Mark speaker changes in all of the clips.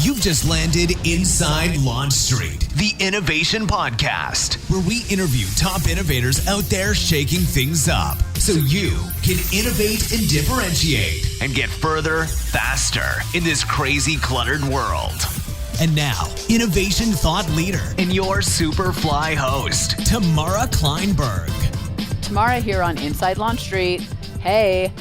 Speaker 1: You've just landed Inside LaunchStreet, the innovation podcast, where we interview top innovators out there shaking things up so you can innovate and differentiate and get further, faster in this crazy, cluttered world. And now, innovation thought leader and your Superfly host, Tamara Kleinberg.
Speaker 2: Tamara here on Inside LaunchStreet. Hey,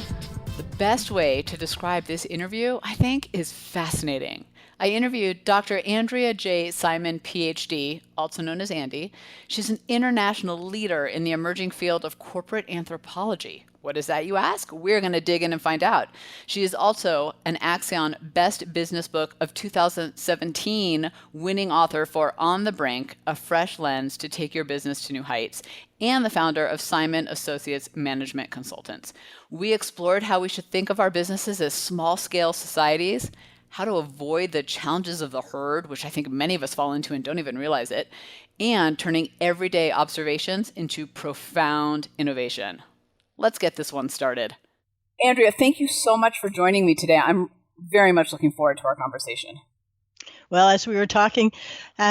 Speaker 2: the best way to describe this interview, I think, is fascinating. I interviewed Dr. Andrea J. Simon, PhD, also known as Andi. She's an international leader in the emerging field of corporate anthropology. What is that, you ask? We're going to dig in and find out. She is also an Axion Best Business Book of 2017 winning author for On The Brink, A Fresh Lens to Take Your Business to New Heights, and the founder of Simon Associates Management Consultants. We explored how we should think of our businesses as small-scale societies, how to avoid the challenges of the herd, which I think many of us fall into and don't even realize it, and turning everyday observations into profound innovation. Let's get this one started. Andrea, thank you so much for joining me today. I'm very much looking forward to our conversation.
Speaker 3: Well, as we were talking,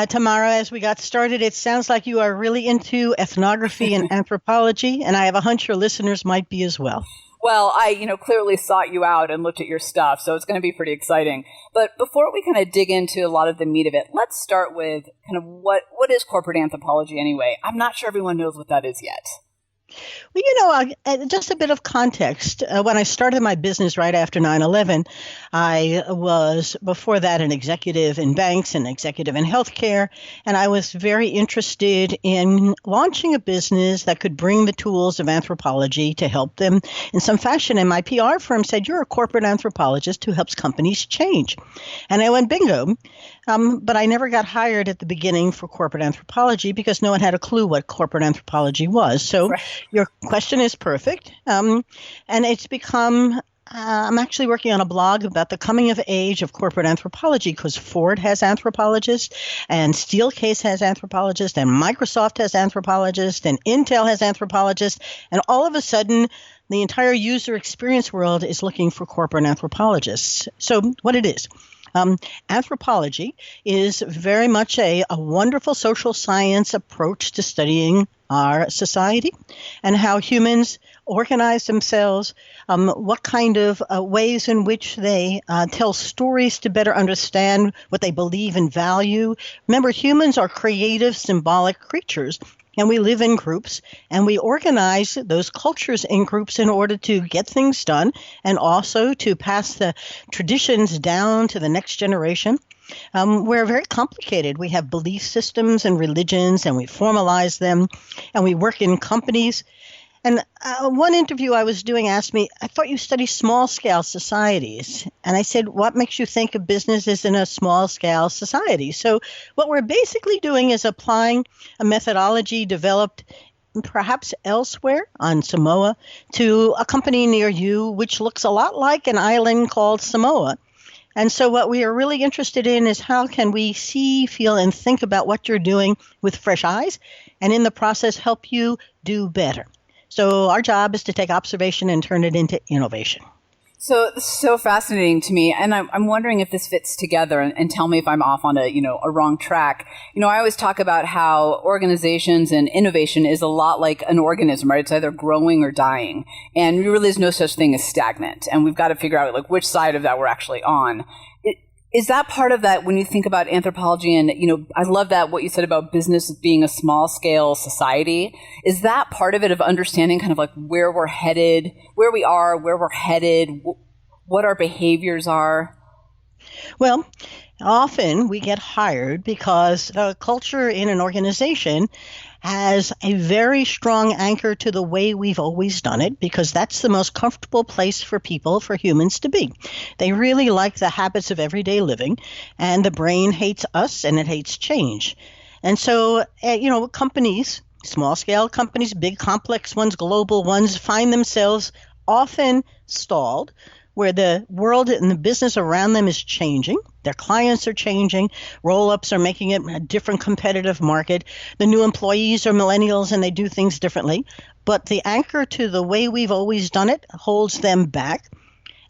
Speaker 3: Tamara, as we got started, it sounds like you are really into ethnography and anthropology, and I have a hunch your listeners might be as well.
Speaker 2: Well, I, clearly sought you out and looked at your stuff, so it's going to be pretty exciting. But before we kind of dig into a lot of the meat of it, let's start with kind of what is corporate anthropology anyway? I'm not sure everyone knows what that is yet.
Speaker 3: Well, just a bit of context. When I started my business right after 9/11, I was, before that, an executive in banks and executive in healthcare, and I was very interested in launching a business that could bring the tools of anthropology to help them in some fashion. And my PR firm said, "You're a corporate anthropologist who helps companies change." And I went, bingo. But I never got hired at the beginning for corporate anthropology because no one had a clue what corporate anthropology was. So right. Your question is perfect. And it's become, I'm actually working on a blog about the coming of age of corporate anthropology because Ford has anthropologists and Steelcase has anthropologists and Microsoft has anthropologists and Intel has anthropologists. And all of a sudden, the entire user experience world is looking for corporate anthropologists. So what it is. Anthropology is very much a wonderful social science approach to studying our society and how humans organize themselves, what kind of ways in which they tell stories to better understand what they believe and value. Remember, humans are creative, symbolic creatures. And we live in groups, and we organize those cultures in groups in order to get things done and also to pass the traditions down to the next generation. We're very complicated. We have belief systems and religions, and we formalize them, and we work in companies. And one interview I was doing asked me, "I thought you study small-scale societies." And I said, "What makes you think of business is in a small-scale society?" So what we're basically doing is applying a methodology developed perhaps elsewhere on Samoa to a company near you, which looks a lot like an island called Samoa. And so what we are really interested in is how can we see, feel, and think about what you're doing with fresh eyes, and in the process help you do better. So our job is to take observation and turn it into innovation.
Speaker 2: So this is so fascinating to me, and I'm wondering if this fits together, and tell me if I'm off on a wrong track. I always talk about how organizations and innovation is a lot like an organism, right? It's either growing or dying, and really there's no such thing as stagnant, and we've got to figure out which side of that we're actually on. Is that part of that when you think about anthropology? And, I love that what you said about business being a small scale society. Is that part of it, of understanding kind of where we're headed, where we are, where we're headed, what our behaviors are?
Speaker 3: Well, often we get hired because the culture in an organization has a very strong anchor to the way we've always done it, because that's the most comfortable place for people, for humans to be. They really like the habits of everyday living, and the brain hates us and it hates change. And so, companies, small-scale companies, big complex ones, global ones, find themselves often stalled, where the world and the business around them is changing. Their clients are changing. Roll-ups are making it a different competitive market. The new employees are millennials and they do things differently. But the anchor to the way we've always done it holds them back.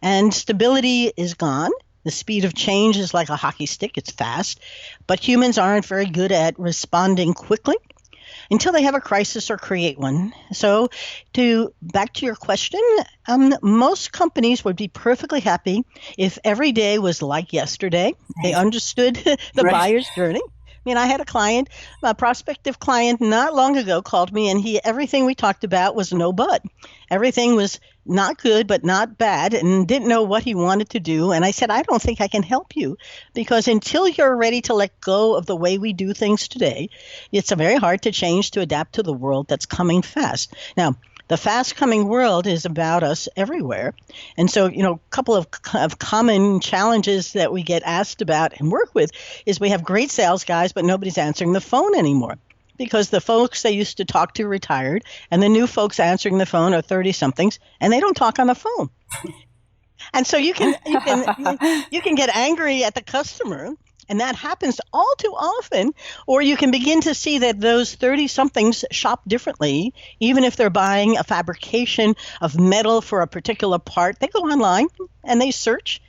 Speaker 3: And stability is gone. The speed of change is like a hockey stick. It's fast, but humans aren't very good at responding quickly until they have a crisis or create one. So back to your question, most companies would be perfectly happy if every day was like yesterday. They understood the buyer's journey. I mean, I had a prospective client not long ago called me, and everything we talked about was no but. Everything was not good, but not bad, and didn't know what he wanted to do. And I said, I don't think I can help you, because until you're ready to let go of the way we do things today, it's very hard to change to adapt to the world that's coming fast. Now, the fast-coming world is about us everywhere. And so, a couple of common challenges that we get asked about and work with is we have great sales guys, but nobody's answering the phone anymore because the folks they used to talk to retired, and the new folks answering the phone are 30-somethings, and they don't talk on the phone. And so you can get angry at the customer, and that happens all too often, or you can begin to see that those 30-somethings shop differently. Even if they're buying a fabrication of metal for a particular part, they go online and they search.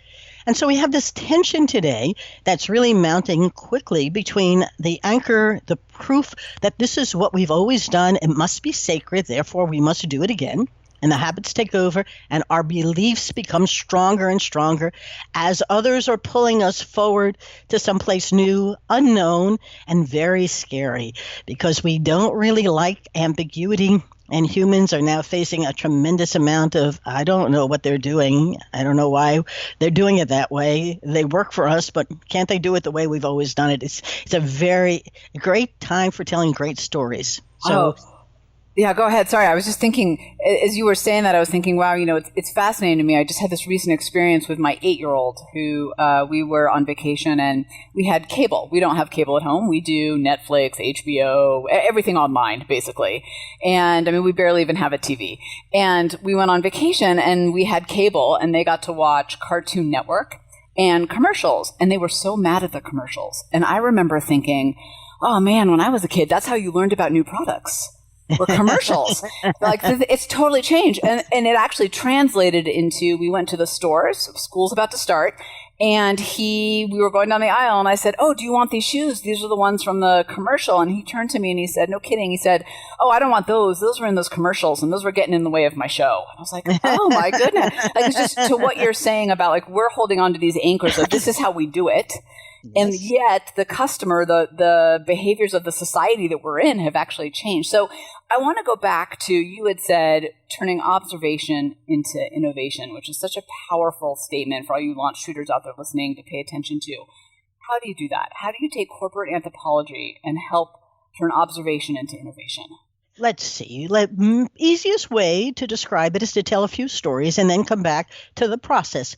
Speaker 3: And so we have this tension today that's really mounting quickly between the anchor, the proof that this is what we've always done, it must be sacred, therefore we must do it again. And the habits take over, and our beliefs become stronger and stronger as others are pulling us forward to someplace new, unknown, and very scary, because we don't really like ambiguity, and humans are now facing a tremendous amount of, I don't know what they're doing. I don't know why they're doing it that way. They work for us, but can't they do it the way we've always done it? It's a very great time for telling great stories. So.
Speaker 2: Yeah, go ahead. Sorry, I was just thinking, as you were saying that, I was thinking, wow, it's fascinating to me. I just had this recent experience with my 8-year-old who we were on vacation and we had cable. We don't have cable at home. We do Netflix, HBO, everything online, basically. And we barely even have a TV. And we went on vacation and we had cable, and they got to watch Cartoon Network and commercials. And they were so mad at the commercials. And I remember thinking, oh man, when I was a kid, that's how you learned about new products. Were commercials. Like, it's totally changed. And it actually translated into, we went to the stores, school's about to start, and we were going down the aisle, and I said, oh, do you want these shoes? These are the ones from the commercial. And he turned to me and he said, no kidding. He said, oh, I don't want those. Those were in those commercials, and those were getting in the way of my show. And I was like, oh my goodness. Like, it's just to what you're saying about, like, we're holding on to these anchors of this is how we do it. And yet the customer, the behaviors of the society that we're in have actually changed. So I want to go back to, you had said, turning observation into innovation, which is such a powerful statement for all you LaunchStreeters out there listening to pay attention to. How do you do that? How do you take corporate anthropology and help turn observation into innovation?
Speaker 3: Let's see. Easiest way to describe it is to tell a few stories and then come back to the process.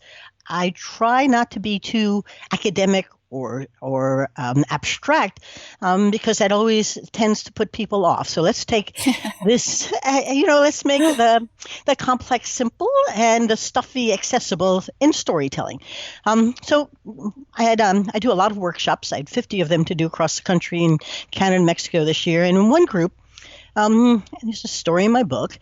Speaker 3: I try not to be too academic or abstract, because that always tends to put people off. So let's take this, let's make the complex simple and the stuffy accessible in storytelling. So I do a lot of workshops. I had 50 of them to do across the country in Canada and Mexico this year. And in one group, there's a story in my book.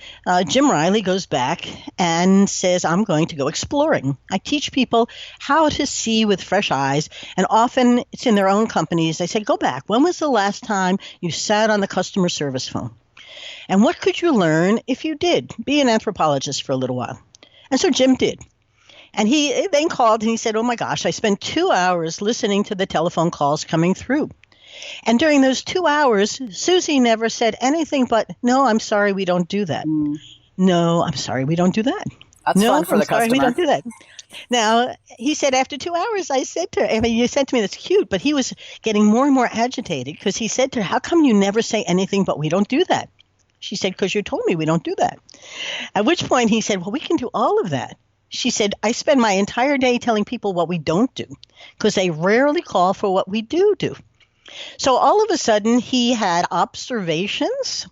Speaker 3: Jim Riley goes back and says, I'm going to go exploring. I teach people how to see with fresh eyes, and often it's in their own companies. I say, go back. When was the last time you sat on the customer service phone? And what could you learn if you did? Be an anthropologist for a little while. And so Jim did. And he then called and he said, oh my gosh, I spent 2 hours listening to the telephone calls coming through. And during those 2 hours, Susie never said anything but, no, I'm sorry, we don't do that. No, I'm sorry, we don't do that.
Speaker 2: That's
Speaker 3: no,
Speaker 2: fun for the customer.
Speaker 3: We don't do that. Now, he said after 2 hours, I said to her, you said to me, that's cute, but he was getting more and more agitated because he said to her, how come you never say anything but we don't do that? She said, because you told me we don't do that. At which point he said, well, we can do all of that. She said, I spend my entire day telling people what we don't do because they rarely call for what we do. So all of a sudden, he had observations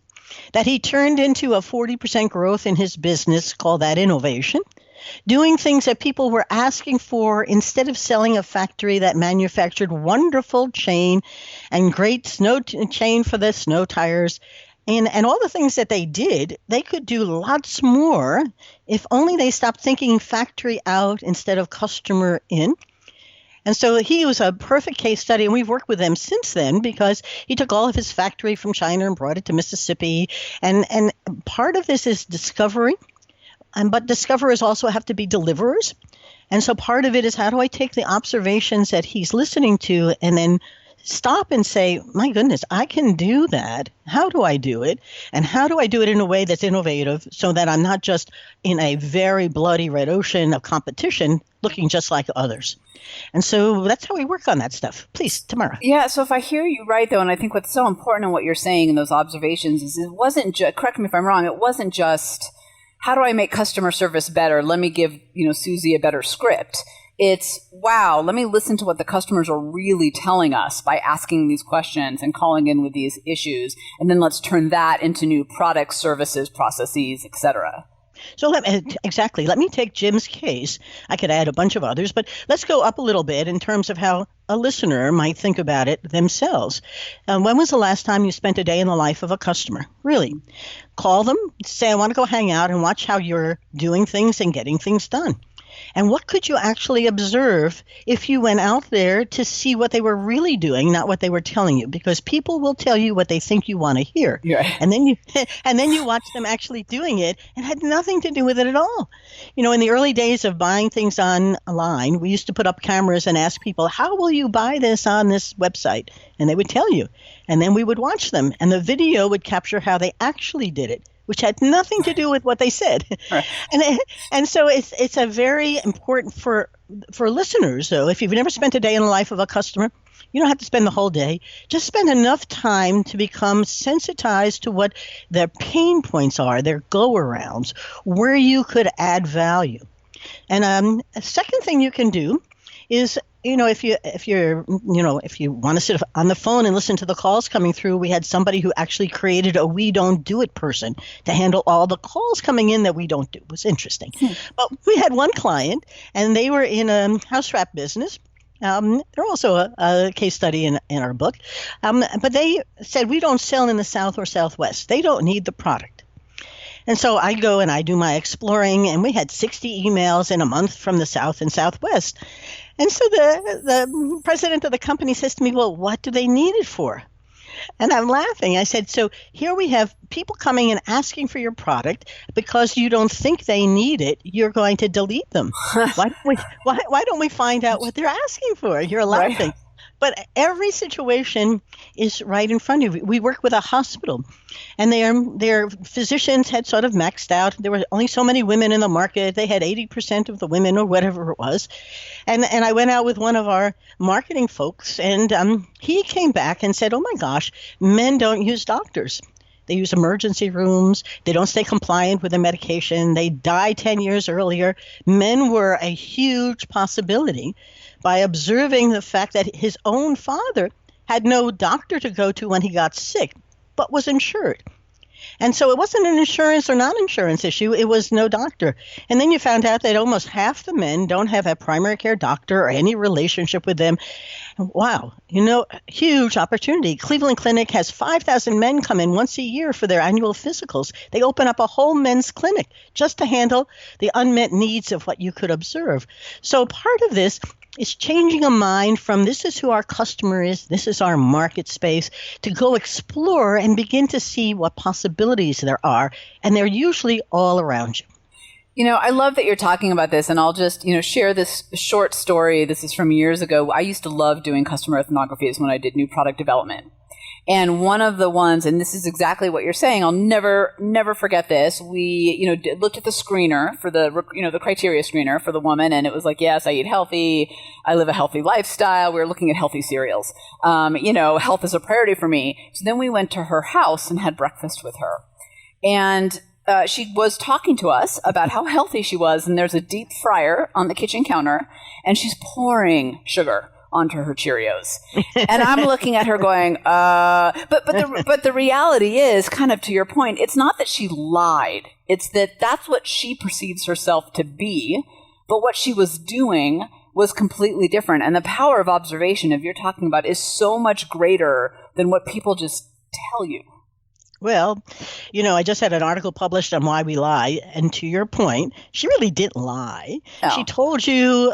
Speaker 3: that he turned into a 40% growth in his business, call that innovation, doing things that people were asking for instead of selling a factory that manufactured wonderful chain and great snow chain for the snow tires. And all the things that they did, they could do lots more if only they stopped thinking factory out instead of customer in. And so he was a perfect case study, and we've worked with him since then because he took all of his factory from China and brought it to Mississippi. And part of this is discovery, but discoverers also have to be deliverers. And so part of it is, how do I take the observations that he's listening to and then stop and say, my goodness, I can do that. How do I do it? And how do I do it in a way that's innovative so that I'm not just in a very bloody red ocean of competition looking just like others? And so that's how we work on that stuff. Please, Tamara.
Speaker 2: Yeah, so if I hear you right, though, and I think what's so important in what you're saying in those observations is it wasn't just, correct me if I'm wrong, it wasn't just, how do I make customer service better? Let me give, Susie a better script. It's, wow, let me listen to what the customers are really telling us by asking these questions and calling in with these issues. And then let's turn that into new products, services, processes, et cetera.
Speaker 3: So let me take Jim's case. I could add a bunch of others, but let's go up a little bit in terms of how a listener might think about it themselves. When was the last time you spent a day in the life of a customer? Really? Call them, say, I want to go hang out and watch how you're doing things and getting things done. And what could you actually observe if you went out there to see what they were really doing, not what they were telling you? Because people will tell you what they think you want to hear. Yeah. And then you watch them actually doing it and had nothing to do with it at all. In the early days of buying things online, we used to put up cameras and ask people, how will you buy this on this website? And they would tell you. And then we would watch them, and the video would capture how they actually did it, which had nothing to do with what they said. Right. And so it's a very important for listeners, though. If you've never spent a day in the life of a customer, you don't have to spend the whole day. Just spend enough time to become sensitized to what their pain points are, their go-arounds, where you could add value. And a second thing you can do is, if you want to sit on the phone and listen to the calls coming through, we had somebody who actually created a we don't do it person to handle all the calls coming in that we don't do. It was interesting. But we had one client, and they were in a house wrap business. They're also a case study in our book. But they said, we don't sell in the South or Southwest. They don't need the product. And so I go and I do my exploring, and we had 60 emails in a month from the South and Southwest. And so the president of the company says to me, well, what do they need it for? And I'm laughing. I said, so here we have people coming and asking for your product because you don't think they need it. You're going to delete them. Why don't we find out what they're asking for? You're laughing. Right. But every situation is right in front of you. We work with a hospital, and their physicians had sort of maxed out. There were only so many women in the market. They had 80% of the women or whatever it was. And I went out with one of our marketing folks, and he came back and said, oh, my gosh, men don't use doctors. They use emergency rooms. They don't stay compliant with their medication. They die 10 years earlier. Men were a huge possibility by observing the fact that his own father had no doctor to go to when he got sick, but was insured. And so it wasn't an insurance or non-insurance issue. It was no doctor. And then you found out that almost half the men don't have a primary care doctor or any relationship with them. Wow, huge opportunity. Cleveland Clinic has 5,000 men come in once a year for their annual physicals. They open up a whole men's clinic just to handle the unmet needs of what you could observe. So part of this is changing a mind from this is who our customer is, this is our market space, to go explore and begin to see what possibilities there are. And they're usually all around you.
Speaker 2: I love that you're talking about this, and I'll just, share this short story. This is from years ago. I used to love doing customer ethnographies when I did new product development. And one of the ones, and this is exactly what you're saying, I'll never forget this. We, looked at the screener for the criteria screener for the woman, and it was like, yes, I eat healthy, I live a healthy lifestyle. We were looking at healthy cereals. Health is a priority for me. So then we went to her house and had breakfast with her. And she was talking to us about how healthy she was, and there's a deep fryer on the kitchen counter, and she's pouring sugar onto her Cheerios. And I'm looking at her going, but the reality is, kind of to your point, it's not that she lied. It's that that's what she perceives herself to be, but what she was doing was completely different. And the power of observation, if you're talking about, is so much greater than what people just tell you.
Speaker 3: Well, I just had an article published on why we lie. And to your point, she really didn't lie. Oh. She told you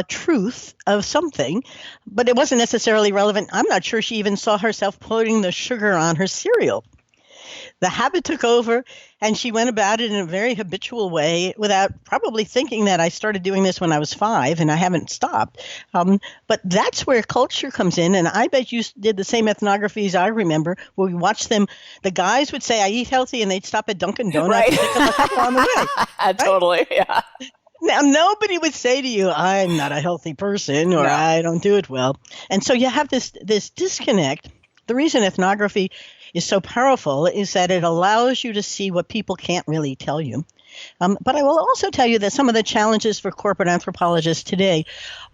Speaker 3: truth of something, but it wasn't necessarily relevant. I'm not sure she even saw herself putting the sugar on her cereal. The habit took over, and she went about it in a very habitual way without probably thinking that I started doing this when I was 5, and I haven't stopped. But that's where culture comes in, and I bet you did the same ethnographies I remember, where we watched them. The guys would say, I eat healthy, and they'd stop at Dunkin' Donuts
Speaker 2: Right.
Speaker 3: and pick up a couple on the way. Right?
Speaker 2: Totally, yeah.
Speaker 3: Now, nobody would say to you, I'm not a healthy person, or I don't do it well. And so you have this disconnect. The reason ethnography is so powerful is that it allows you to see what people can't really tell you. But I will also tell you that some of the challenges for corporate anthropologists today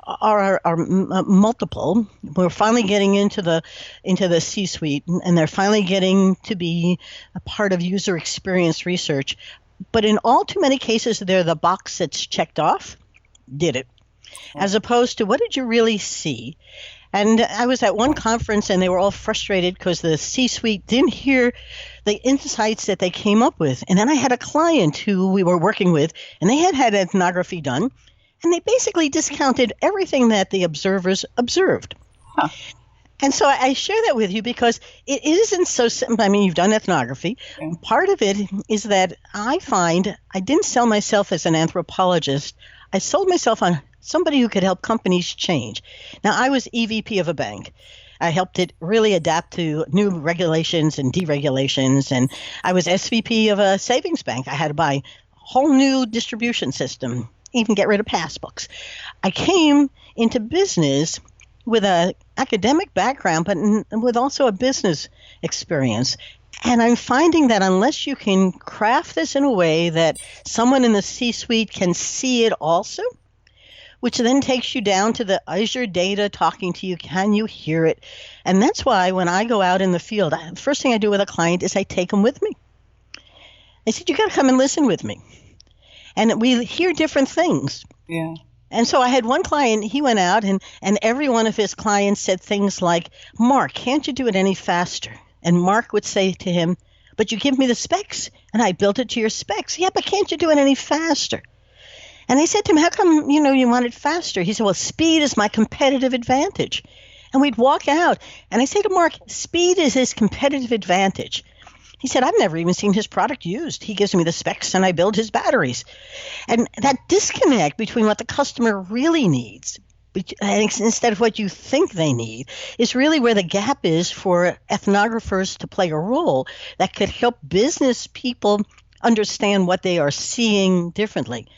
Speaker 3: are multiple. We're finally getting into the C-suite, and they're finally getting to be a part of user experience research. But in all too many cases, they're the box that's checked off, did it, as opposed to what did you really see? And I was at one conference, and they were all frustrated because the C-suite didn't hear the insights that they came up with. And then I had a client who we were working with, and they had ethnography done, and they basically discounted everything that the observers observed. Huh. And so I share that with you because it isn't so simple. I mean, you've done ethnography. Okay. Part of it is that I find I didn't sell myself as an anthropologist. I sold myself on somebody who could help companies change. Now, I was EVP of a bank. I helped it really adapt to new regulations and deregulations. And I was SVP of a savings bank. I had to buy a whole new distribution system, even get rid of passbooks. I came into business with an academic background, but with also a business experience. And I'm finding that unless you can craft this in a way that someone in the C-suite can see it also, which then takes you down to the is your data talking to you? Can you hear it? And that's why when I go out in the field, the first thing I do with a client is I take them with me. I said, you got to come and listen with me. And we hear different things. Yeah. And so I had one client, he went out, and every one of his clients said things like, Mark, can't you do it any faster? And Mark would say to him, but you give me the specs, and I built it to your specs. Yeah, but can't you do it any faster? And I said to him, how come, you want it faster? He said, well, speed is my competitive advantage. And we'd walk out, and I say to Mark, speed is his competitive advantage. He said, I've never even seen his product used. He gives me the specs, and I build his batteries. And that disconnect between what the customer really needs instead of what you think they need is really where the gap is for ethnographers to play a role that could help business people understand what they are seeing differently.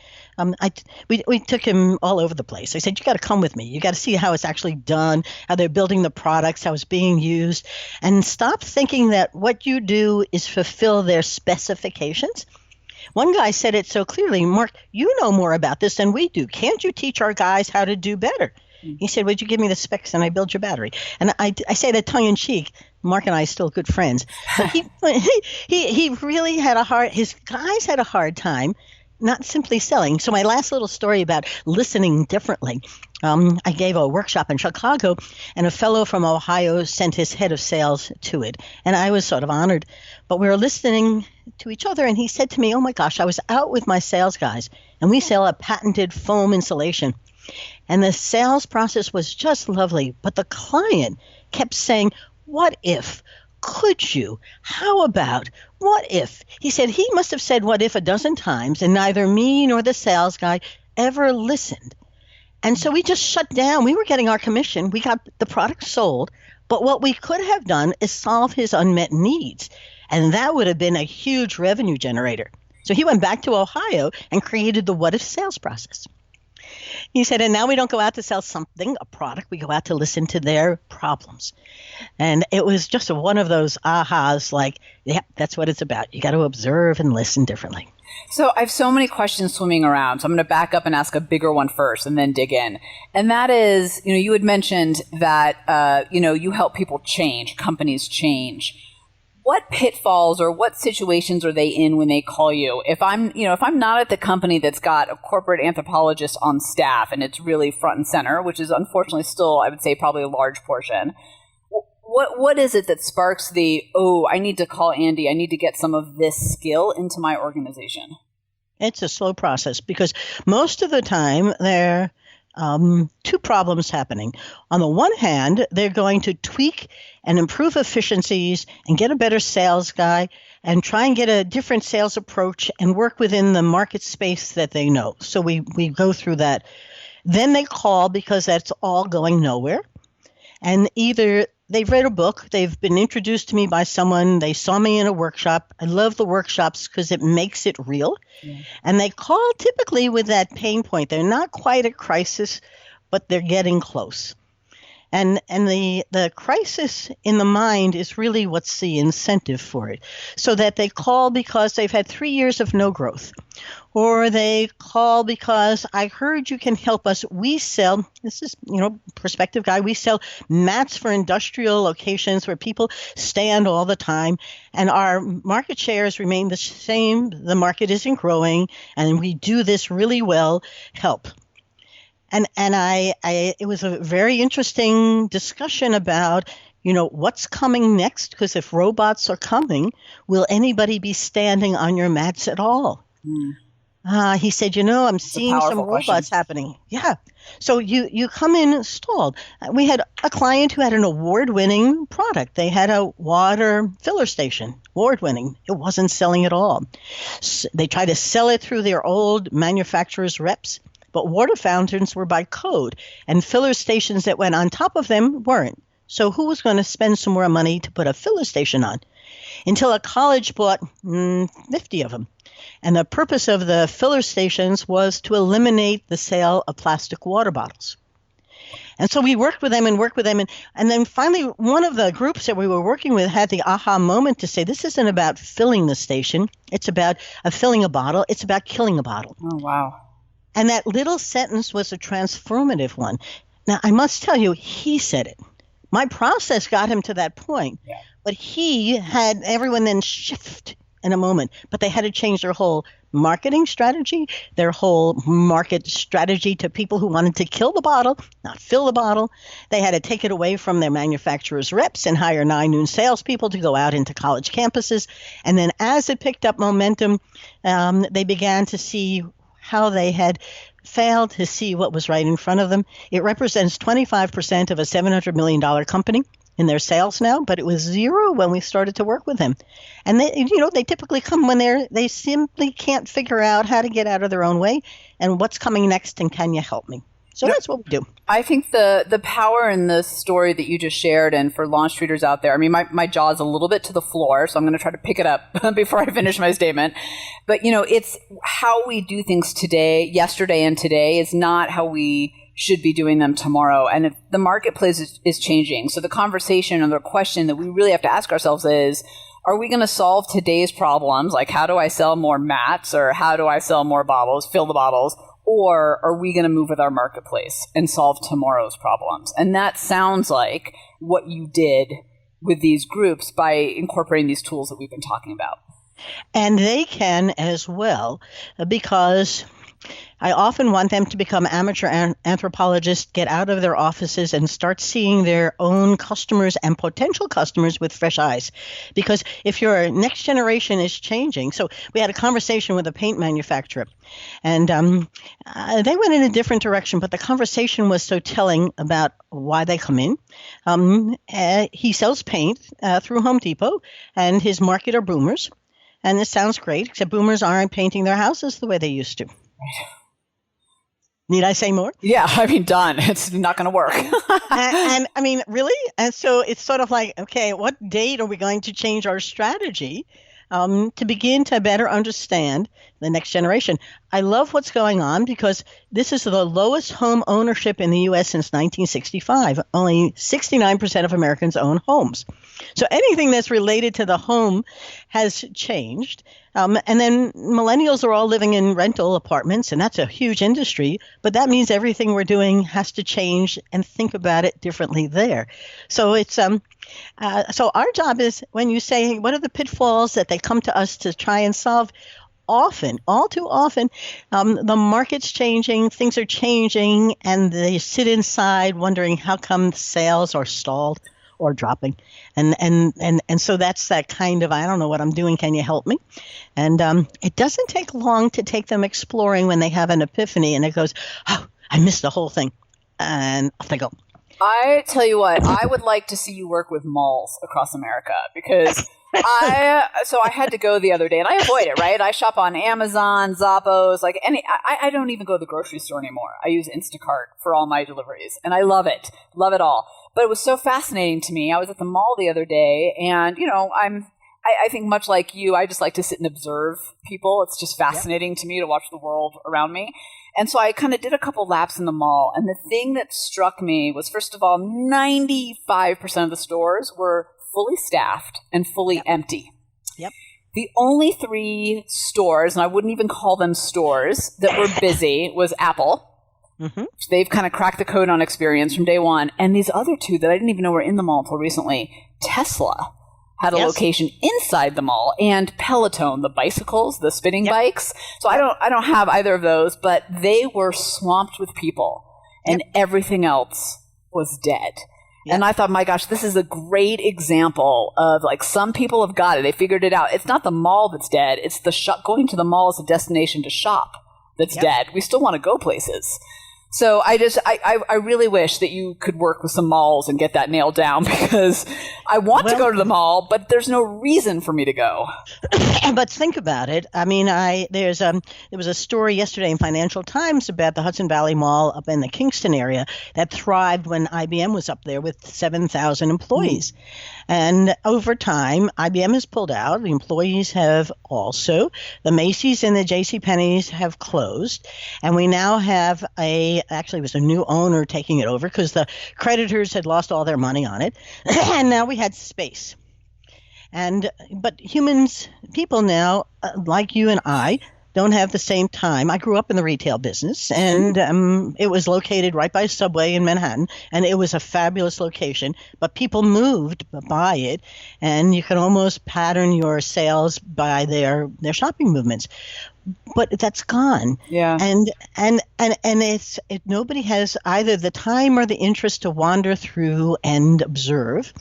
Speaker 3: We took him all over the place. I said, you got to come with me. You got to see how it's actually done, how they're building the products, how it's being used, and stop thinking that what you do is fulfill their specifications. One guy said it so clearly, Mark, you know more about this than we do. Can't you teach our guys how to do better? He said, would you give me the specs and I build your battery? And I say that tongue in cheek. Mark and I are still good friends. But he really had his guys had a hard time not simply selling. So my last little story about listening differently. I gave a workshop in Chicago, and a fellow from Ohio sent his head of sales to it. And I was sort of honored. But we were listening to each other, and he said to me, oh my gosh, I was out with my sales guys, and we sell a patented foam insulation. And the sales process was just lovely. But the client kept saying, what if? Could you? How about? What if? He said he must have said what if a dozen times, and neither me nor the sales guy ever listened. And so we just shut down. We were getting our commission. We got the product sold. But what we could have done is solve his unmet needs. And that would have been a huge revenue generator. So he went back to Ohio and created the what if sales process. He said, and now we don't go out to sell something, a product. We go out to listen to their problems. And it was just one of those ahas like, yeah, that's what it's about. You got to observe and listen differently.
Speaker 2: So I have so many questions swimming around. So I'm going to back up and ask a bigger one first and then dig in. And that is, you had mentioned that, you help people change, companies change. What pitfalls or what situations are they in when they call you? If I'm not at the company that's got a corporate anthropologist on staff and it's really front and center, which is unfortunately still, I would say, probably a large portion. What is it that sparks I need to call Andi, I need to get some of this skill into my organization?
Speaker 3: It's a slow process because most of the time they're two problems happening. On the one hand, they're going to tweak and improve efficiencies and get a better sales guy and try and get a different sales approach and work within the market space that they know. So we go through that. Then they call because that's all going nowhere. And either they've read a book, they've been introduced to me by someone, they saw me in a workshop. I love the workshops because it makes it real. Yeah. And they call typically with that pain point. They're not quite at crisis, but they're getting close. And the crisis in the mind is really what's the incentive for it. So that they call because they've had 3 years of no growth. Or they call because I heard you can help us. We sell, this is, prospective guy, we sell mats for industrial locations where people stand all the time. And our market shares remain the same. The market isn't growing. And we do this really well. Help. And it was a very interesting discussion about, what's coming next? Because if robots are coming, will anybody be standing on your mats at all? He said, I'm seeing some robots happening. Yeah. So you come in installed. We had a client who had an award-winning product. They had a water filler station, award-winning. It wasn't selling at all. So they tried to sell it through their old manufacturer's reps. But water fountains were by code, and filler stations that went on top of them weren't. So who was going to spend some more money to put a filler station on? Until a college bought 50 of them. And the purpose of the filler stations was to eliminate the sale of plastic water bottles. And so we worked with them. And then finally, one of the groups that we were working with had the aha moment to say, this isn't about filling the station. It's about filling a bottle. It's about killing a bottle.
Speaker 2: Oh, wow.
Speaker 3: And that little sentence was a transformative one. Now, I must tell you, he said it. My process got him to that point. Yeah. But he had everyone then shift in a moment. But they had to change their whole marketing strategy, their whole market strategy to people who wanted to kill the bottle, not fill the bottle. They had to take it away from their manufacturer's reps and hire 9 new salespeople to go out into college campuses. And then as it picked up momentum, they began to see how they had failed to see what was right in front of them. It represents 25% of a $700 million company in their sales now, but it was 0 when we started to work with them. And they typically come when they simply can't figure out how to get out of their own way and what's coming next and can you help me? So that's what we do.
Speaker 2: I think the power in the story that you just shared, and for LaunchStreeters out there, I mean, my jaw is a little bit to the floor, so I'm going to try to pick it up before I finish my statement. But, it's how we do things today, yesterday and today is not how we should be doing them tomorrow. And the marketplace is changing. So the conversation or the question that we really have to ask ourselves is, are we going to solve today's problems? Like, how do I sell more mats, or how do I sell more bottles, fill the bottles? Or are we going to move with our marketplace and solve tomorrow's problems? And that sounds like what you did with these groups by incorporating these tools that we've been talking about.
Speaker 3: And they can as well, because I often want them to become amateur anthropologists, get out of their offices and start seeing their own customers and potential customers with fresh eyes. Because if your next generation is changing, so we had a conversation with a paint manufacturer, and they went in a different direction, but the conversation was so telling about why they come in. He sells paint through Home Depot, and his market are boomers. And this sounds great, except boomers aren't painting their houses the way they used to. Need I say more?
Speaker 2: Yeah, I mean, done. It's not going to work.
Speaker 3: and I mean, really? And so it's sort of like, okay, what date are we going to change our strategy to begin to better understand the next generation? I love what's going on because this is the lowest home ownership in the U.S. since 1965. Only 69% of Americans own homes. So anything that's related to the home has changed. And then millennials are all living in rental apartments, and that's a huge industry. But that means everything we're doing has to change and think about it differently there. So it's so our job is, when you say, what are the pitfalls that they come to us to try and solve? Often, all too often, the market's changing, things are changing, and they sit inside wondering how come sales are stalled or dropping. And so that's that kind of, I don't know what I'm doing, can you help me? And it doesn't take long to take them exploring when they have an epiphany and it goes, oh, I missed the whole thing. And off they go.
Speaker 2: I tell you what, I would like to see you work with malls across America because I had to go the other day and I avoid it, right? I shop on Amazon, Zappos, I don't even go to the grocery store anymore. I use Instacart for all my deliveries and I love it all. But it was so fascinating to me. I was at the mall the other day and, I think much like you, I just like to sit and observe people. It's just fascinating to me to watch the world around me. And so I kind of did a couple laps in the mall. And the thing that struck me was, first of all, 95% of the stores were fully staffed and fully empty.
Speaker 3: Yep.
Speaker 2: The only 3 stores, and I wouldn't even call them stores, that were busy was Apple. Mm-hmm. They've kind of cracked the code on experience from day one. And these other 2 that I didn't even know were in the mall until recently, Tesla had a location inside the mall, and Peloton, the bicycles, the spinning bikes. So I don't have either of those, but they were swamped with people, and everything else was dead. Yep. And I thought, my gosh, this is a great example of some people have got it. They figured it out. It's not the mall that's dead. It's the going to the mall as a destination to shop that's dead. We still want to go places. So I really wish that you could work with some malls and get that nailed down because I want to go to the mall, but there's no reason for me to go.
Speaker 3: But think about it. I mean, there was a story yesterday in Financial Times about the Hudson Valley Mall up in the Kingston area that thrived when IBM was up there with 7,000 employees. And over time, IBM has pulled out. The employees have also. The Macy's and the JCPenney's have closed. And we now have actually it was a new owner taking it over because the creditors had lost all their money on it. And now we had space. But people now, like you and I, don't have the same time. I grew up in the retail business, and it was located right by Subway in Manhattan, and it was a fabulous location. But people moved by it, and you can almost pattern your sales by their shopping movements. But that's gone. Yeah. And nobody has either the time or the interest to wander through and observe.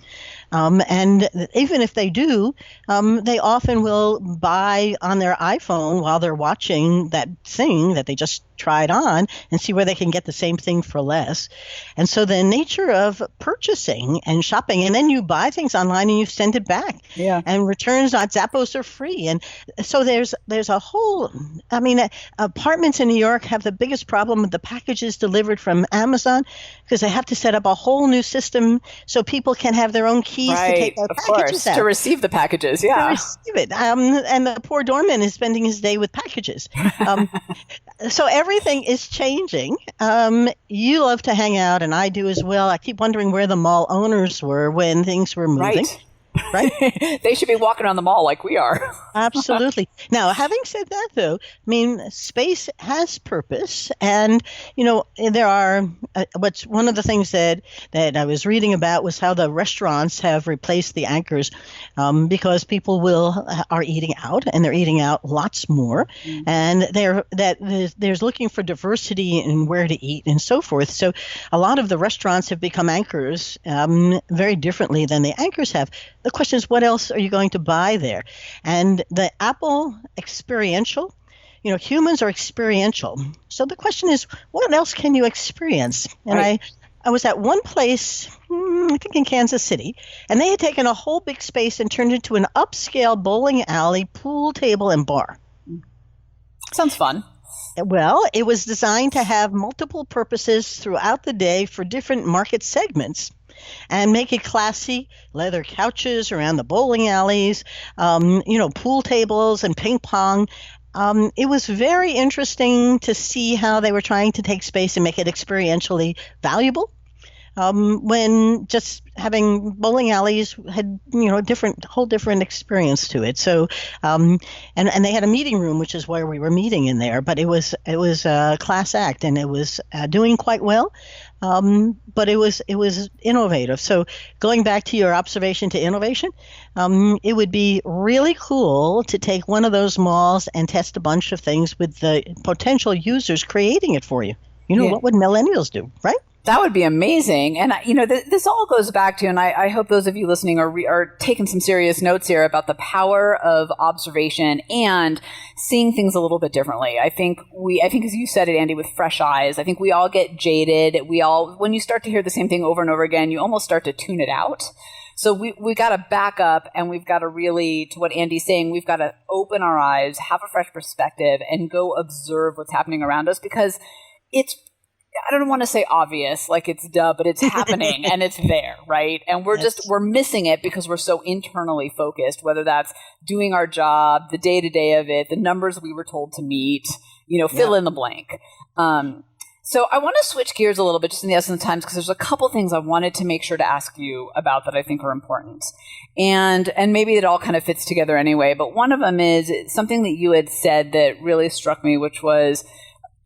Speaker 3: And even if they do, they often will buy on their iPhone while they're watching that thing that they just tried on and see where they can get the same thing for less. And so the nature of purchasing and shopping, and then you buy things online and you send it back. Yeah. And returns on Zappos are free. And so there's a whole, apartments in New York have the biggest problem with the packages delivered from Amazon because they have to set up a whole new system so people can have their own keys to take their packages out.
Speaker 2: To receive the packages, yeah.
Speaker 3: To receive it. And the poor doorman is spending his day with packages. So everything is changing. You love to hang out, and I do as well. I keep wondering where the mall owners were when things were moving. Right?
Speaker 2: They should be walking around the mall like we are.
Speaker 3: Absolutely. Now, having said that, though, space has purpose. And, there are one of the things that I was reading about was how the restaurants have replaced the anchors because people are eating out, and they're eating out lots more. And there's looking for diversity in where to eat and so forth. So a lot of the restaurants have become anchors very differently than the anchors have. The question is, what else are you going to buy there? And the Apple experiential, humans are experiential. So the question is, what else can you experience? And I was at one place, I think in Kansas City, and they had taken a whole big space and turned it into an upscale bowling alley, pool table, and bar.
Speaker 2: Sounds fun.
Speaker 3: Well, it was designed to have multiple purposes throughout the day for different market segments. And make it classy, leather couches around the bowling alleys, pool tables and ping pong. It was very interesting to see how they were trying to take space and make it experientially valuable. When just having bowling alleys had, a whole different experience to it. So, and they had a meeting room, which is where we were meeting in there. But it was a class act, and it was doing quite well. But it was innovative. So going back to your observation to innovation, it would be really cool to take one of those malls and test a bunch of things with the potential users creating it for you. What would millennials do, right?
Speaker 2: That would be amazing. And, this all goes back to, and I hope those of you listening are taking some serious notes here about the power of observation and seeing things a little bit differently. I think as you said it, Andi, with fresh eyes, I think we all get jaded. When you start to hear the same thing over and over again, you almost start to tune it out. So we got to back up, and we've got to really, to what Andi's saying, we've got to open our eyes, have a fresh perspective, and go observe what's happening around us, because I don't want to say obvious, like it's duh, but it's happening and it's there, right? And we're missing it because we're so internally focused, whether that's doing our job, the day-to-day of it, the numbers we were told to meet, fill in the blank. So I want to switch gears a little bit just in the essence of time, because there's a couple things I wanted to make sure to ask you about that I think are important. And maybe it all kind of fits together anyway, but one of them is something that you had said that really struck me, which was,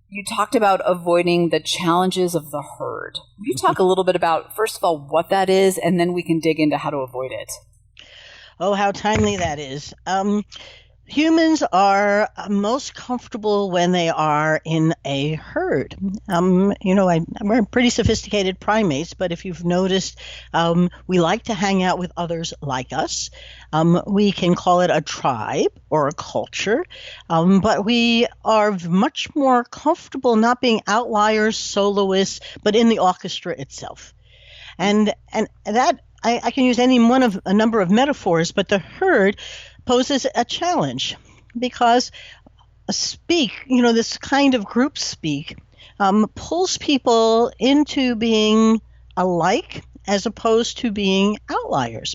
Speaker 2: you talked about avoiding the challenges of the herd. Will you talk a little bit about, first of all, what that is, and then we can dig into how to avoid it?
Speaker 3: Oh, how timely that is. Humans are most comfortable when they are in a herd. We're pretty sophisticated primates, but if you've noticed, we like to hang out with others like us. We can call it a tribe or a culture, but we are much more comfortable not being outliers, soloists, but in the orchestra itself. And that I can use a number of metaphors, but the herd poses a challenge because this kind of group speak pulls people into being alike as opposed to being outliers.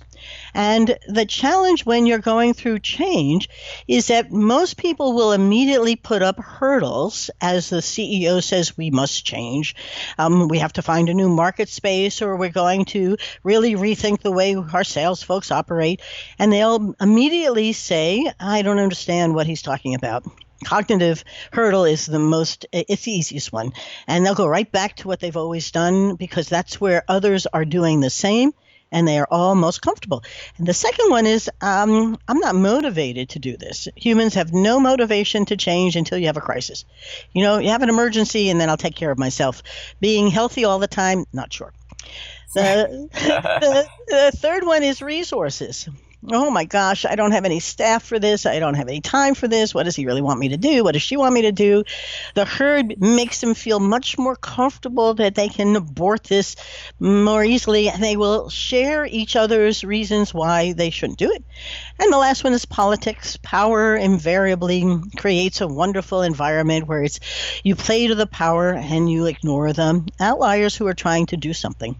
Speaker 3: And the challenge when you're going through change is that most people will immediately put up hurdles as the CEO says we must change. We have to find a new market space, or we're going to really rethink the way our sales folks operate. And they'll immediately say, I don't understand what he's talking about. Cognitive hurdle is it's the easiest one. And they'll go right back to what they've always done because that's where others are doing the same and they are all most comfortable. And the second one is, I'm not motivated to do this. Humans have no motivation to change until you have a crisis. You have an emergency and then I'll take care of myself. Being healthy all the time, not sure. The third one is resources. Oh my gosh, I don't have any staff for this. I don't have any time for this. What does he really want me to do? What does she want me to do? The herd makes them feel much more comfortable that they can abort this more easily, and they will share each other's reasons why they shouldn't do it. And the last one is politics. Power invariably creates a wonderful environment where you play to the power and you ignore the outliers who are trying to do something.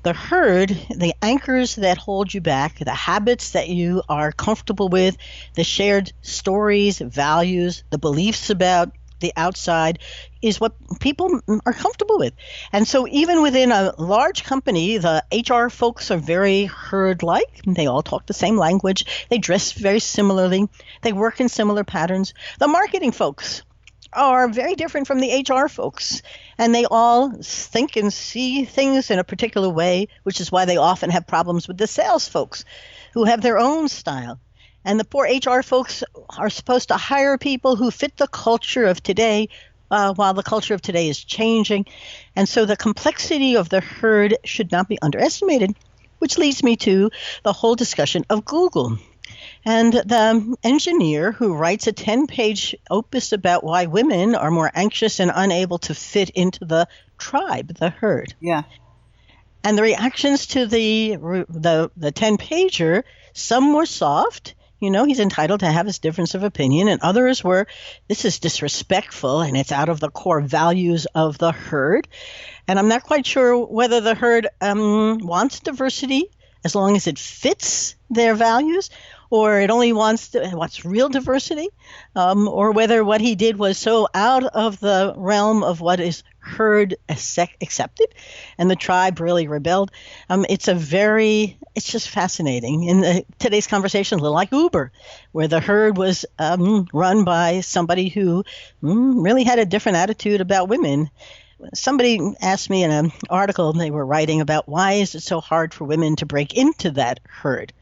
Speaker 3: The herd, the anchors that hold you back, the habits that you are comfortable with, the shared stories, values, the beliefs about the outside is what people are comfortable with. And so even within a large company, the HR folks are very herd-like. They all talk the same language. They dress very similarly. They work in similar patterns. The marketing folks are very different from the HR folks, and they all think and see things in a particular way, which is why they often have problems with the sales folks who have their own style. And the poor HR folks are supposed to hire people who fit the culture of today, while the culture of today is changing. And so the complexity of the herd should not be underestimated, which leads me to the whole discussion of Google. And the engineer who writes a 10-page opus about why women are more anxious and unable to fit into the tribe, the herd.
Speaker 2: Yeah.
Speaker 3: And the reactions to the 10-pager, some were soft. He's entitled to have his difference of opinion, and others were, this is disrespectful and it's out of the core values of the herd. And I'm not quite sure whether the herd wants diversity as long as it fits their values, or it only wants real diversity, or whether what he did was so out of the realm of what is herd accepted, and the tribe really rebelled. It's just fascinating. In today's conversation, a little like Uber, where the herd was run by somebody who really had a different attitude about women. Somebody asked me in an article they were writing about why is it so hard for women to break into that herd.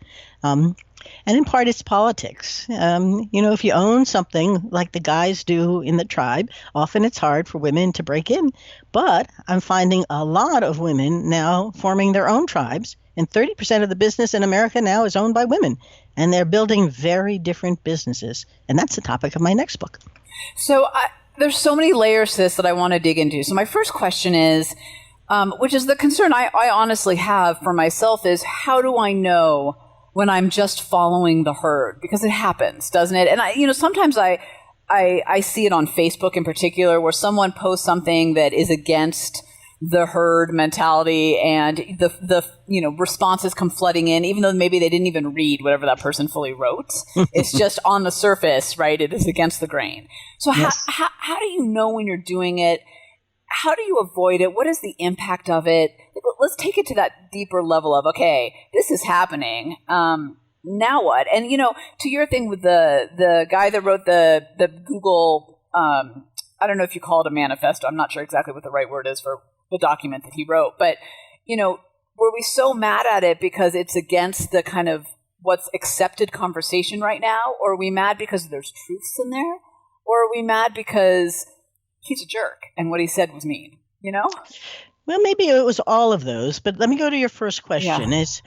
Speaker 3: And in part, it's politics. If you own something like the guys do in the tribe, often it's hard for women to break in. But I'm finding a lot of women now forming their own tribes. And 30% of the business in America now is owned by women. And they're building very different businesses. And that's the topic of my next book.
Speaker 2: So there's so many layers to this that I want to dig into. So my first question is, which is the concern I honestly have for myself, is how do I know when I'm just following the herd? Because it happens, doesn't it? And sometimes I see it on Facebook in particular, where someone posts something that is against the herd mentality, and the responses come flooding in, even though maybe they didn't even read whatever that person fully wrote. It's just on the surface, right? It is against the grain. So
Speaker 3: Yes.
Speaker 2: how do you know when you're doing it? How do you avoid it? What is the impact of it? Let's take it to that deeper level of, okay, this is happening. Now what? And, to your thing with the guy that wrote the Google, I don't know if you call it a manifesto. I'm not sure exactly what the right word is for the document that he wrote. But, were we so mad at it because it's against the kind of what's accepted conversation right now? Or are we mad because there's truths in there? Or are we mad because he's a jerk and what he said was mean,
Speaker 3: Well, maybe it was all of those, but let me go to your first question.
Speaker 2: Yeah.
Speaker 3: Is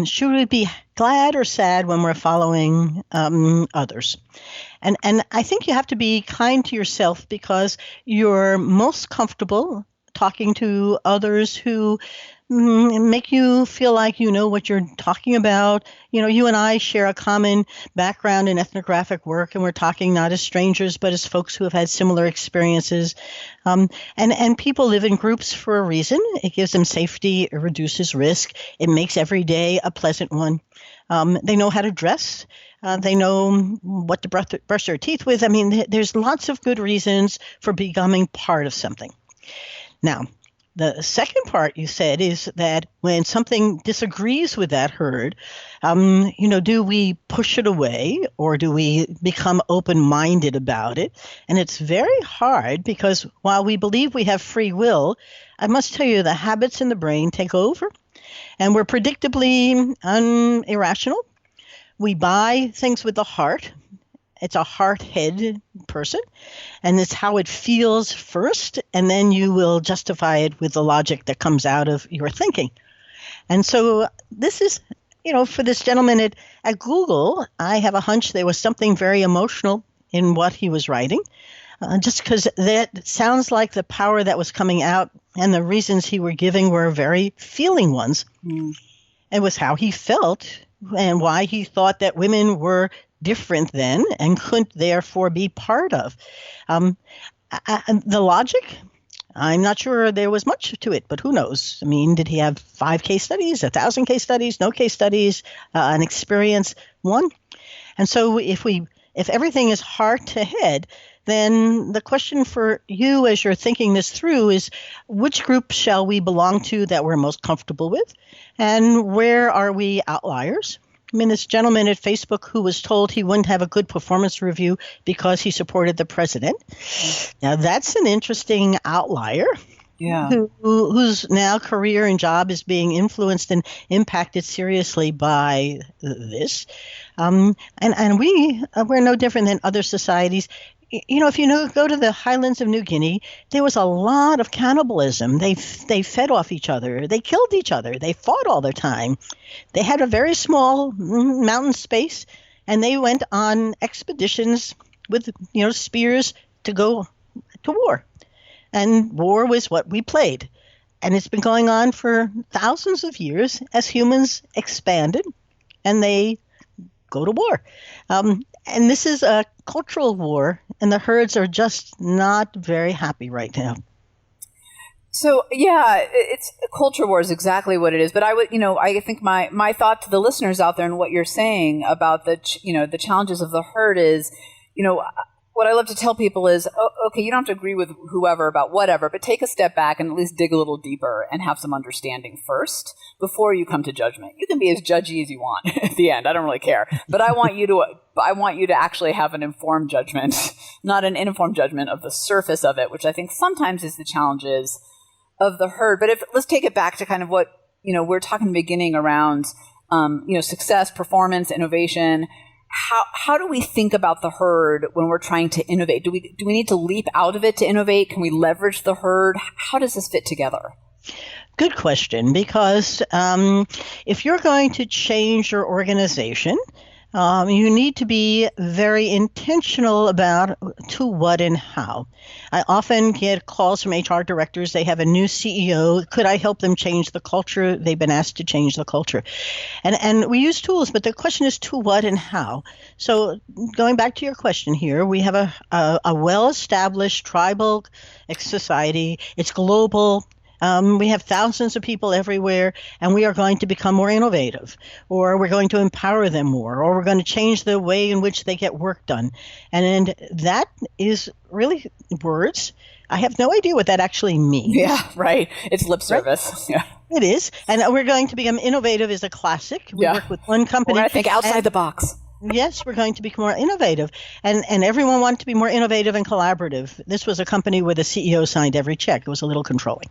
Speaker 3: should we be glad or sad when we're following others? And I think you have to be kind to yourself, because you're most comfortable talking to others who make you feel like you know what you're talking about. You and I share a common background in ethnographic work, and we're talking not as strangers, but as folks who have had similar experiences. And people live in groups for a reason. It gives them safety, it reduces risk, it makes every day a pleasant one. They know how to dress. They know what to brush their teeth with. I mean, there's lots of good reasons for becoming part of something. Now, the second part you said is that when something disagrees with that herd, do we push it away, or do we become open-minded about it? And it's very hard, because while we believe we have free will, I must tell you the habits in the brain take over, and we're predictably irrational. We buy things with the heart. It's a heart-head person, and it's how it feels first, and then you will justify it with the logic that comes out of your thinking. And so this is, for this gentleman at Google, I have a hunch there was something very emotional in what he was writing, just because that sounds like the power that was coming out, and the reasons he were giving were very feeling ones. It was how he felt and why he thought that women were different then and couldn't therefore be part of. The logic, I'm not sure there was much to it, but who knows? I mean, did he have 5 case studies, 1,000 case studies, no case studies, an experience, one? And so if everything is heart to head, then the question for you as you're thinking this through is, which group shall we belong to that we're most comfortable with? And where are we outliers? I mean, this gentleman at Facebook who was told he wouldn't have a good performance review because he supported the president. Now, that's an interesting outlier.
Speaker 2: Yeah.
Speaker 3: Whose now career and job is being influenced and impacted seriously by this. And we're no different than other societies. If you go to the highlands of New Guinea, there was a lot of cannibalism. They fed off each other. They killed each other. They fought all the time. They had a very small mountain space, and they went on expeditions with spears to go to war. And war was what we played. And it's been going on for thousands of years as humans expanded, and they go to war. And this is a cultural war, and the herds are just not very happy right now.
Speaker 2: So, yeah, it's culture war is exactly what it is. But I think my thought to the listeners out there and what you're saying about the challenges of the herd is, what I love to tell people is, okay, you don't have to agree with whoever about whatever, but take a step back and at least dig a little deeper and have some understanding first before you come to judgment. You can be as judgy as you want at the end. I don't really care. But I want you to actually have an informed judgment, not an uninformed judgment of the surface of it, which I think sometimes is the challenges of the herd. But let's take it back to kind of what, we're talking in the beginning around success, performance, innovation. How do we think about the herd when we're trying to innovate? Do we need to leap out of it to innovate? Can we leverage the herd? How does this fit together?
Speaker 3: Good question, because if you're going to change your organization, you need to be very intentional about to what and how. I often get calls from HR directors. They have a new CEO. Could I help them change the culture? They've been asked to change the culture. And we use tools, but the question is to what and how. So going back to your question here, we have a well-established tribal society. It's global. We have thousands of people everywhere, and we are going to become more innovative, or we're going to empower them more, or we're going to change the way in which they get work done. And that is really words. I have no idea what that actually means.
Speaker 2: Yeah, right. It's lip service. Right? Yeah.
Speaker 3: It is. And we're going to become innovative is a classic. We work with one company.
Speaker 2: I think outside the box.
Speaker 3: Yes, we're going to be more innovative. And everyone wanted to be more innovative and collaborative. This was a company where the CEO signed every check. It was a little controlling.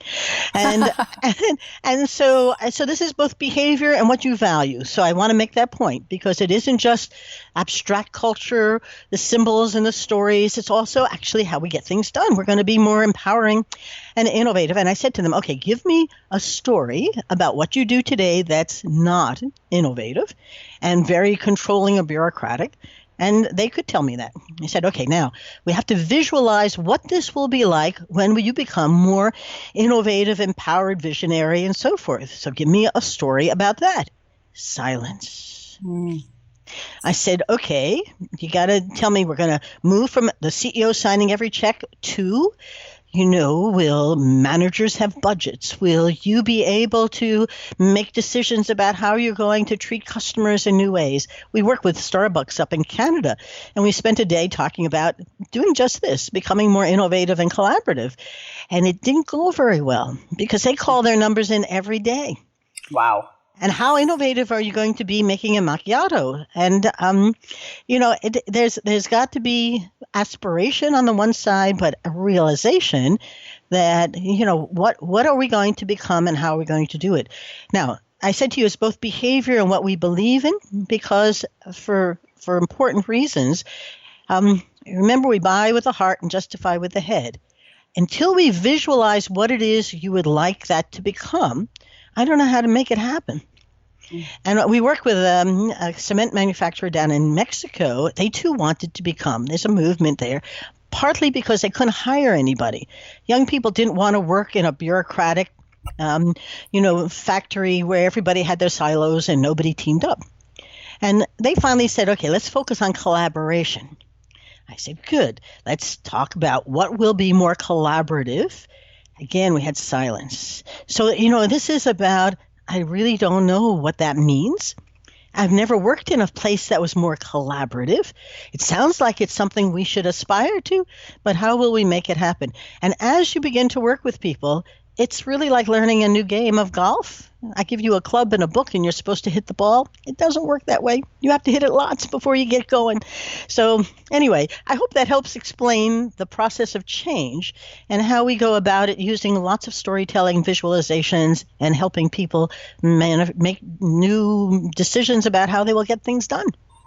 Speaker 3: And and so this is both behavior and what you value. So I want to make that point, because it isn't just abstract culture, the symbols and the stories. It's also actually how we get things done. We're going to be more empowering and innovative. And I said to them, okay, give me a story about what you do today that's not innovative and very controlling or bureaucratic. And they could tell me that. I said, okay, now we have to visualize what this will be like when you become more innovative, empowered, visionary, and so forth. So give me a story about that. Silence. I said, okay, you got to tell me, we're going to move from the CEO signing every check to, will managers have budgets? Will you be able to make decisions about how you're going to treat customers in new ways? We work with Starbucks up in Canada, and we spent a day talking about doing just this, becoming more innovative and collaborative. And it didn't go very well, because they call their numbers in every day.
Speaker 2: Wow.
Speaker 3: And how innovative are you going to be making a macchiato? And, there's got to be aspiration on the one side, but a realization that, what are we going to become and how are we going to do it? Now, I said to you, it's both behavior and what we believe in, because for important reasons, remember, we buy with the heart and justify with the head. Until we visualize what it is you would like that to become, I don't know how to make it happen. And we work with a cement manufacturer down in Mexico. They too wanted to become, there's a movement there, partly because they couldn't hire anybody. Young people didn't want to work in a bureaucratic, factory where everybody had their silos and nobody teamed up. And they finally said, okay, let's focus on collaboration. I said, good. Let's talk about what will be more collaborative. Again, we had silence. So, this is about, I really don't know what that means. I've never worked in a place that was more collaborative. It sounds like it's something we should aspire to, but how will we make it happen? And as you begin to work with people, it's really like learning a new game of golf. I give you a club and a book and you're supposed to hit the ball. It doesn't work that way. You have to hit it lots before you get going. So anyway, I hope that helps explain the process of change and how we go about it using lots of storytelling, visualizations, and helping people make new decisions about how they will get things done.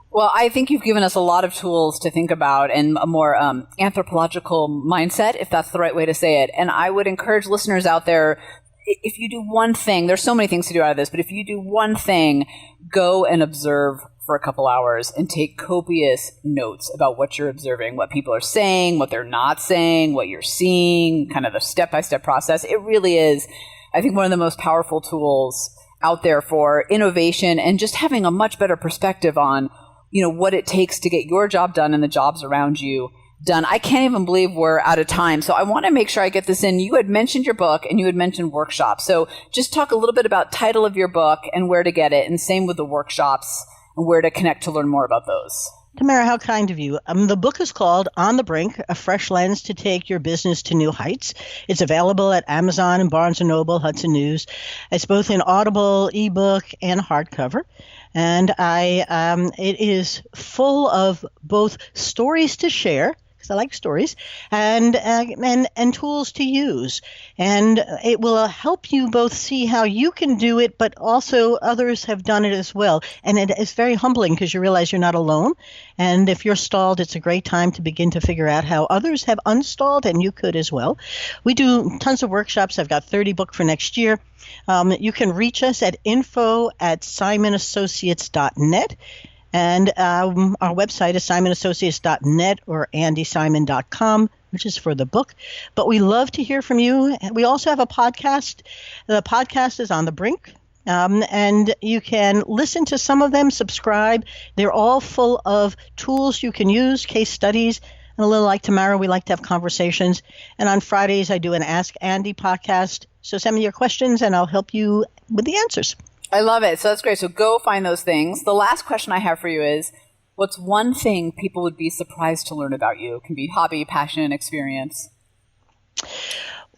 Speaker 2: Well, I think you've given us a lot of tools to think about and a more anthropological mindset, if that's the right way to say it. And I would encourage listeners out there, if you do one thing, there's so many things to do out of this, but if you do one thing, go and observe for a couple hours and take copious notes about what you're observing, what people are saying, what they're not saying, what you're seeing, kind of the step-by-step process. It really is, I think, one of the most powerful tools out there for innovation and just having a much better perspective on what it takes to get your job done and the jobs around you done. I can't even believe we're out of time. So I want to make sure I get this in. You had mentioned your book and you had mentioned workshops. So just talk a little bit about title of your book and where to get it. And same with the workshops and where to connect to learn more about those.
Speaker 3: Tamara, how kind of you. The book is called On The Brink, A Fresh Lens to Take Your Business to New Heights. It's available at Amazon and Barnes & Noble, Hudson News. It's both in Audible, ebook, and hardcover. And it is full of both stories to share, because I like stories, and tools to use. And it will help you both see how you can do it, but also others have done it as well. And it is very humbling because you realize you're not alone. And if you're stalled, it's a great time to begin to figure out how others have unstalled, and you could as well. We do tons of workshops. I've got 30 booked for next year. You can reach us at info@simonassociates.net. And our website is simonassociates.net or andysimon.com, which is for the book. But we love to hear from you. We also have a podcast. The podcast is On The Brink. And you can listen to some of them, subscribe. They're all full of tools you can use, case studies. And a little like Tamara, we like to have conversations. And on Fridays, I do an Ask Andi podcast. So send me your questions, and I'll help you with the answers.
Speaker 2: I love it. So that's great. So go find those things. The last question I have for you is, what's one thing people would be surprised to learn about you? It can be hobby, passion, experience.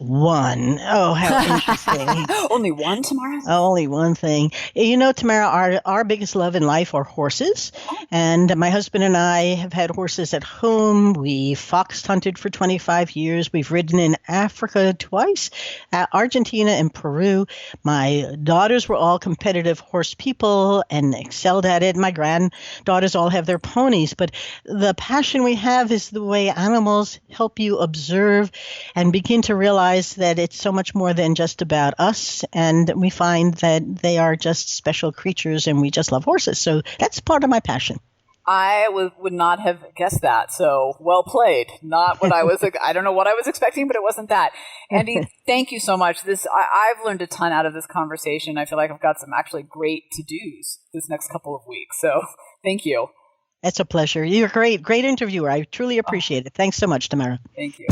Speaker 3: One. Oh, how interesting.
Speaker 2: Only one, Tamara?
Speaker 3: Only one thing. You know, Tamara, our biggest love in life are horses. And my husband and I have had horses at home. We fox hunted for 25 years. We've ridden in Africa twice, Argentina and Peru. My daughters were all competitive horse people and excelled at it. My granddaughters all have their ponies. But the passion we have is the way animals help you observe and begin to realize that it's so much more than just about us, and we find that they are just special creatures, and we just love horses. So that's part of my passion.
Speaker 2: I would not have guessed that. So well played. Not what I was. I don't know what I was expecting, but it wasn't that. Andi, thank you so much. I've learned a ton out of this conversation. I feel like I've got some actually great to-dos this next couple of weeks. So thank you.
Speaker 3: It's a pleasure. You're a great interviewer. I truly appreciate it. Thanks so much, Tamara.
Speaker 2: Thank you.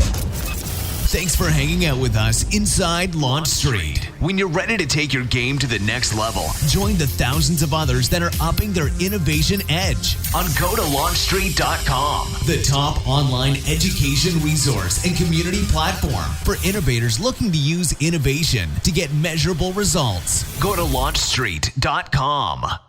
Speaker 1: Thanks for hanging out with us inside LaunchStreet. When you're ready to take your game to the next level, join the thousands of others that are upping their innovation edge on GoToLaunchStreet.com, the top online education resource and community platform for innovators looking to use innovation to get measurable results. Go to LaunchStreet.com.